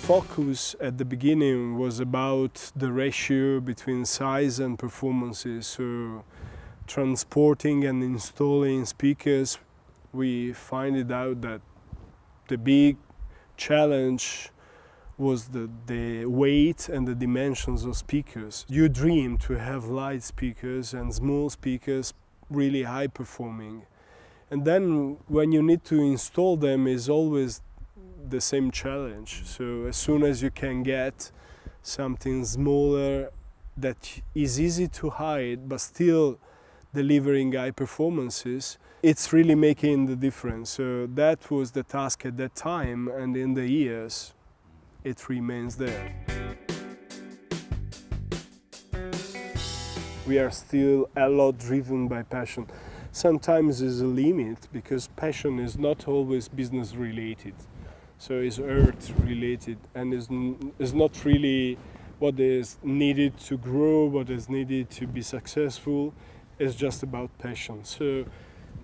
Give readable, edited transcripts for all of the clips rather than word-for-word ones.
focus at the beginning was about the ratio between size and performances. So transporting and installing speakers, we find it out that the big challenge was the weight and the dimensions of speakers. You dream to have light speakers and small speakers, really high performing. And then when you need to install them is always the same challenge. So as soon as you can get something smaller that is easy to hide but still delivering high performances, it's really making the difference. So that was the task at that time, and in the years it remains there. We are still a lot driven by passion. Sometimes there's a limit because passion is not always business related. So it's earth related and is not really what is needed to grow, what is needed to be successful. It's just about passion. So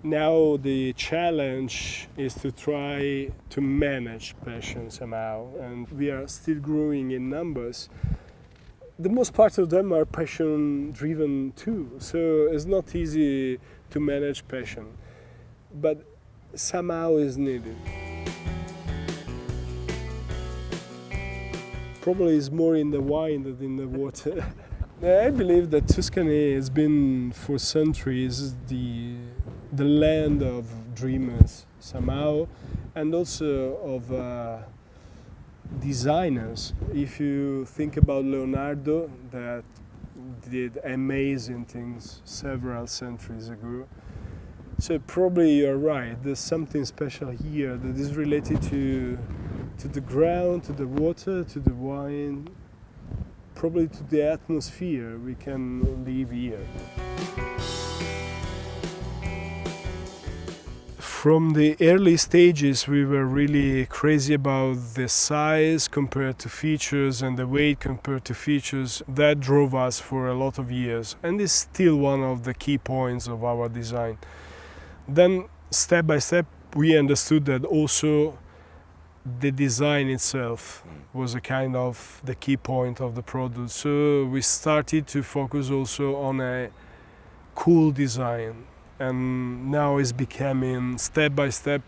now the challenge is to try to manage passion somehow, and we are still growing in numbers. The most part of them are passion driven too, so it's not easy to manage passion, but somehow is needed. Probably is more in the wine than in the water. I believe that Tuscany has been for centuries the land of dreamers somehow, and also of designers. If you think about Leonardo, that did amazing things several centuries ago. So probably you're right, there's something special here that is related to the ground, to the water, to the wine, probably to the atmosphere we can live here. From the early stages we were really crazy about the size compared to features and the weight compared to features. That drove us for a lot of years and is still one of the key points of our design. Then step by step we understood that also the design itself was a kind of the key point of the product. So we started to focus also on a cool design, and now it's becoming step by step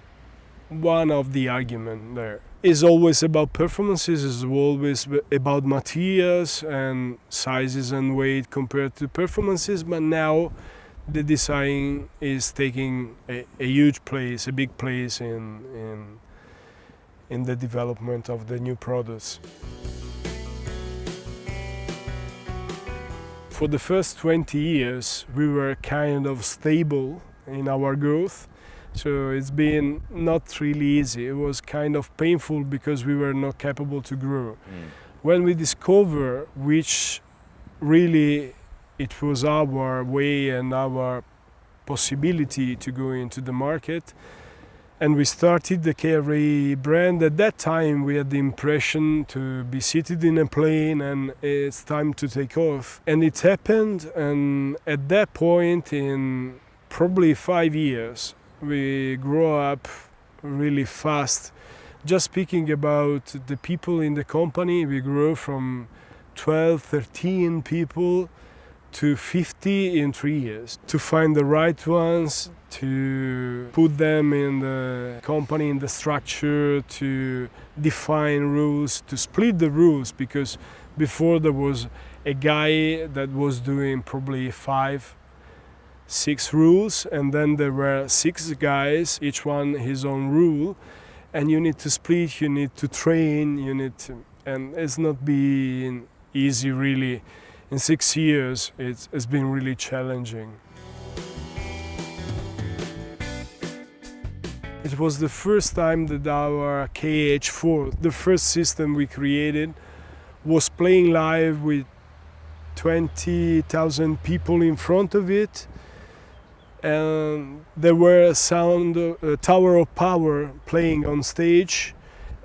one of the arguments there. It's always about performances, it's always about materials and sizes and weight compared to performances, but now the design is taking a huge place, a big place in the development of the new products. For the first 20 years we were kind of stable in our growth, so it's been not really easy. It was kind of painful because we were not capable to grow. When we discover which really it was our way and our possibility to go into the market, and we started the KRA brand. At that time we had the impression to be seated in a plane and it's time to take off. And it happened, and at that point in probably 5 years we grew up really fast. Just speaking about the people in the company, we grew from 12, 13 people to 50 in 3 years. To find the right ones, to put them in the company, in the structure, to define rules, to split the rules, because before there was a guy that was doing probably 5, 6 rules, and then there were 6 guys, each one his own rule, and you need to split, you need to train, and it's not been easy really. In 6 years, it's been really challenging. It was the first time that our KH4, the first system we created, was playing live with 20,000 people in front of it. And there were a tower of power playing on stage.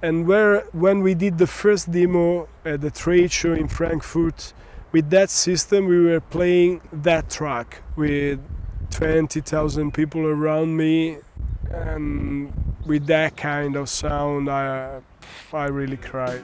And when we did the first demo at the trade show in Frankfurt, with that system we were playing that track with 20,000 people around me, and with that kind of sound I really cried.